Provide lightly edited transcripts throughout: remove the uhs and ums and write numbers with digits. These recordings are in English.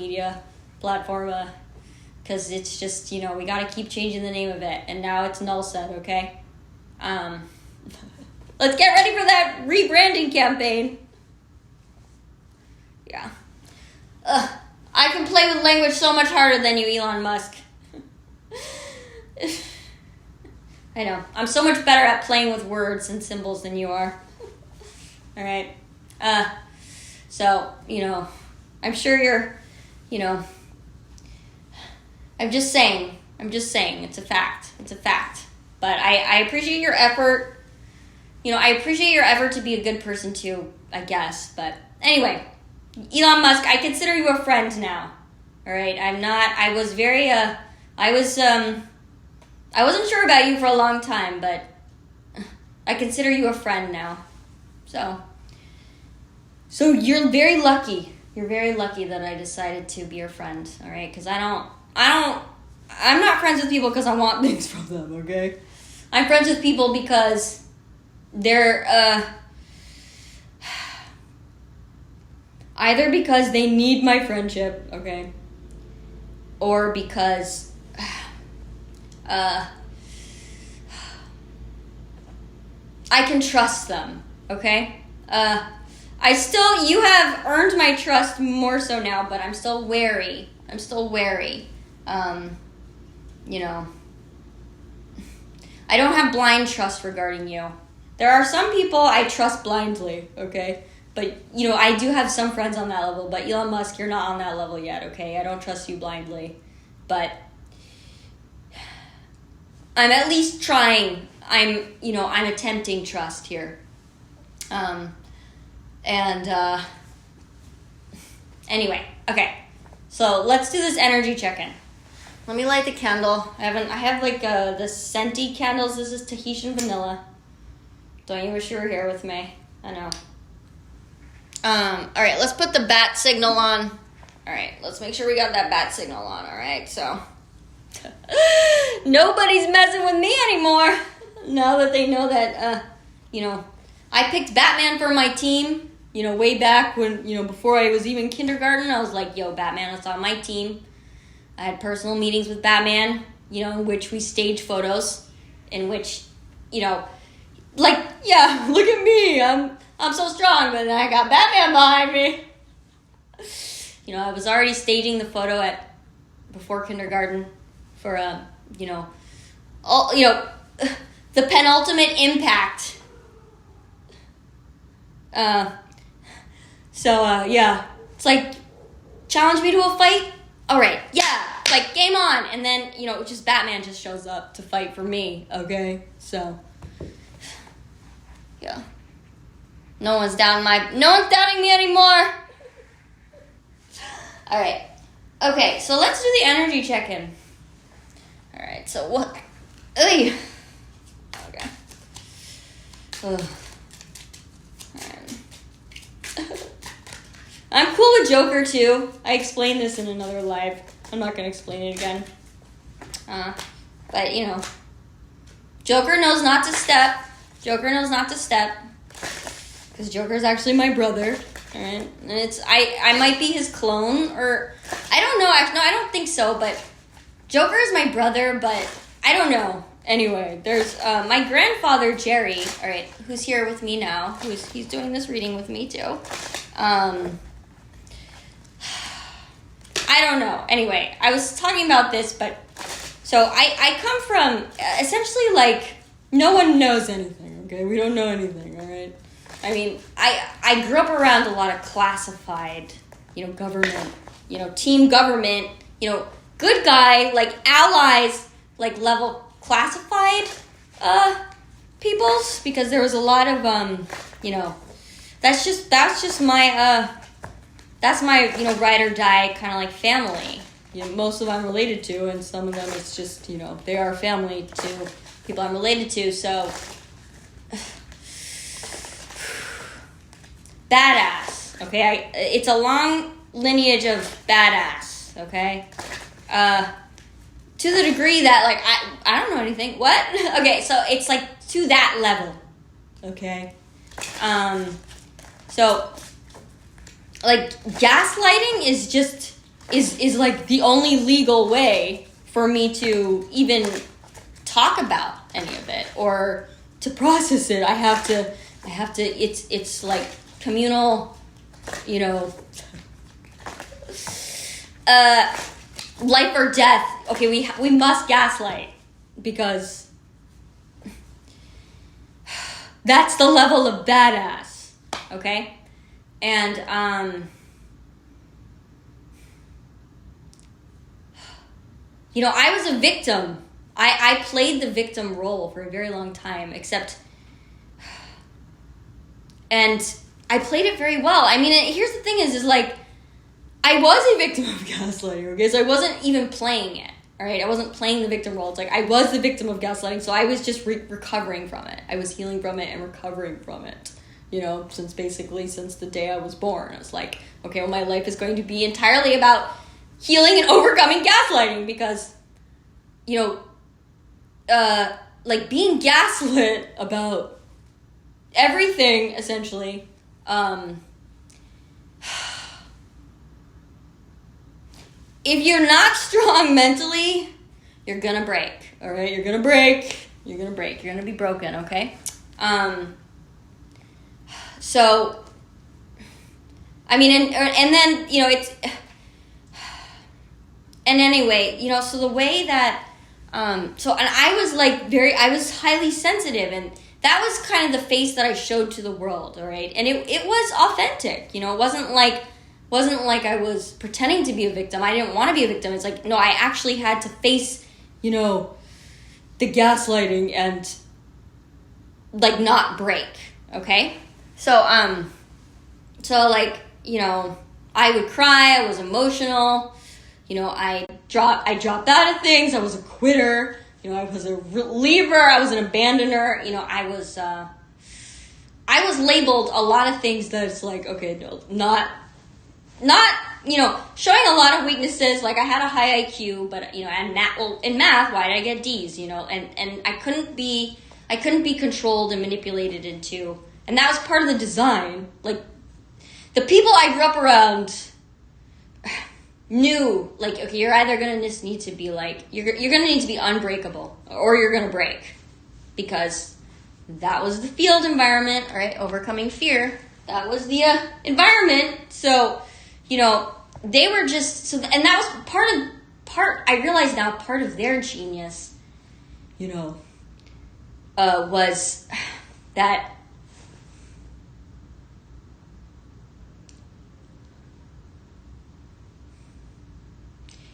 media platform, because it's just, we got to keep changing the name of it, and now it's Null Set, okay? Let's get ready for that rebranding campaign. Yeah. I can play with language so much harder than you, Elon Musk. I know. I'm so much better at playing with words and symbols than you are. All right. So, I'm sure you're, I'm just saying. It's a fact. But I appreciate your effort. I appreciate your effort to be a good person too, I guess. But anyway, Elon Musk, I consider you a friend now. All right. I wasn't sure about you for a long time, but I consider you a friend now. So you're very lucky. You're very lucky that I decided to be your friend, all right? Because I'm not friends with people because I want things from them, okay? I'm friends with people because they're, either because they need my friendship, okay? Or because, I can trust them, okay? You have earned my trust more so now, but I'm still wary. I don't have blind trust regarding you. There are some people I trust blindly, okay? But, I do have some friends on that level, but Elon Musk, you're not on that level yet, okay? I don't trust you blindly. But I'm at least trying. I'm attempting trust here. Anyway, okay. So let's do this energy check-in. Let me light the candle. I have the scenty candles. This is Tahitian vanilla. Don't you wish you were here with me? I know. All right, let's put the bat signal on. All right, let's make sure we got that bat signal on, all right? So nobody's messing with me anymore. Now that they know that, I picked Batman for my team, way back when, before I was even kindergarten. I was like, yo, Batman is on my team. I had personal meetings with Batman, in which we staged photos, in which, yeah, look at me. I'm so strong, but then I got Batman behind me. I was already staging the photo before kindergarten for, the penultimate impact. Yeah, it's like, challenge me to a fight? All right, yeah, like, game on. And then, just Batman just shows up to fight for me, okay? So, yeah. No one's doubting me anymore. All right. Okay, so let's do the energy check-in. All right, so what? Okay. Ugh. I'm cool with Joker too. I explained this in another live. I'm not gonna explain it again. But Joker knows not to step. Because Joker's actually my brother. Alright? And I might be his clone, or I don't know. No, I don't think so, but Joker is my brother, but I don't know. Anyway, there's my grandfather Jerry, alright, who's here with me now. He's doing this reading with me too. I don't know. Anyway, I was talking about this, but so I come from essentially no one knows anything, okay? We don't know anything, all right? I mean, I grew up around a lot of classified, government, team government, good guy, allies, level classified peoples, because there was a lot of, that's just my ride or die kind of family. Most of them I'm related to, and some of them it's just, they are family to people I'm related to, so badass, okay? It's a long lineage of badass, okay? To the degree that, I don't know anything. What? Okay, so it's, to that level, okay? So, gaslighting is just is like the only legal way for me to even talk about any of it or to process it. I have to it's like communal, life or death. Okay, we must gaslight because that's the level of badass, okay? And I was a victim. I played the victim role for a very long time, and I played it very well. I mean, here's the thing is like, I was a victim of gaslighting, okay? So I wasn't even playing it, all right? I wasn't playing the victim role. It's like I was the victim of gaslighting, so I was just recovering from it. I was healing from it and recovering from it, since the day I was born. I was like, okay, well, my life is going to be entirely about healing and overcoming gaslighting because, like being gaslit about everything, essentially, if you're not strong mentally, you're gonna break, all right? You're gonna break. You're gonna be broken, okay? So, I mean, and then, it's... And anyway, so the way that... and I was I was highly sensitive, and that was kind of the face that I showed to the world, all right? And it was authentic, it wasn't like I was pretending to be a victim. I didn't want to be a victim. It's like, no, I actually had to face, the gaslighting and, not break, okay? So, I would cry. I was emotional. I dropped out of things. I was a quitter. I was a reliever. I was an abandoner. I was labeled a lot of things that it's like, okay, no, not, showing a lot of weaknesses. Like I had a high IQ, but, and in math, why did I get D's, and I couldn't be controlled and manipulated into, and that was part of the design. Like the people I grew up around knew, like, okay, you're either going to just need to be like, you're going to need to be unbreakable or you're going to break, because that was the field environment, all right? Overcoming fear. That was the environment. So, they were just, and that was I realize now part of their genius, was that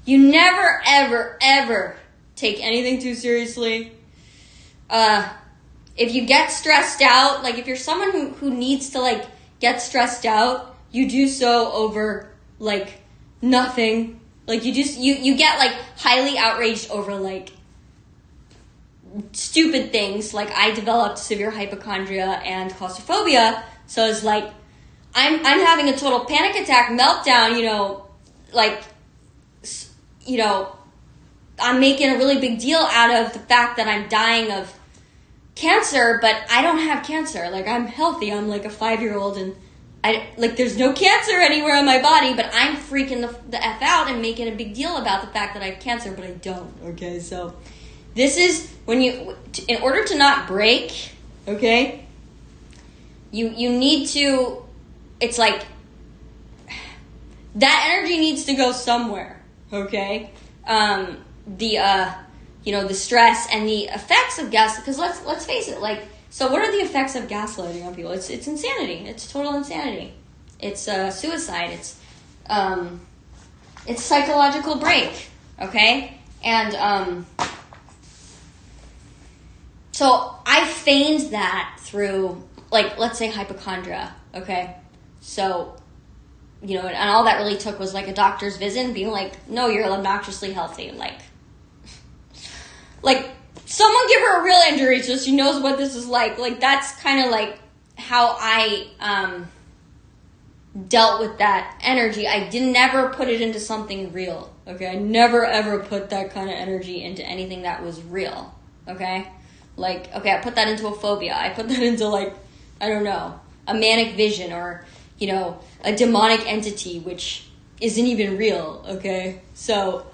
you never, ever, ever take anything too seriously. If you get stressed out, like if you're someone who needs to get stressed out, you do so over nothing. Like you get highly outraged over stupid things. Like I developed severe hypochondria and claustrophobia, so it's like I'm having a total panic attack meltdown, I'm making a really big deal out of the fact that I'm dying of cancer, but I don't have cancer. Like I'm healthy. I'm like a 5-year-old and there's no cancer anywhere in my body, but I'm freaking the F out and making a big deal about the fact that I have cancer, but I don't. Okay, so this is when in order to not break, okay, you need to, it's like, that energy needs to go somewhere, okay? The stress and the effects of gas, because let's face it, so what are the effects of gaslighting on people? It's insanity. It's total insanity. It's suicide. It's psychological break, okay? And so I feigned that through, let's say hypochondria, okay? So, and all that really took was a doctor's visit and being like, no, you're obnoxiously healthy. Someone give her a real injury so she knows what this is like. That's kind of how I dealt with that energy. I never put it into something real, okay? I never ever put that kind of energy into anything that was real, okay? I put that into a phobia. I put that into I don't know, a manic vision or, a demonic entity, which isn't even real, okay? So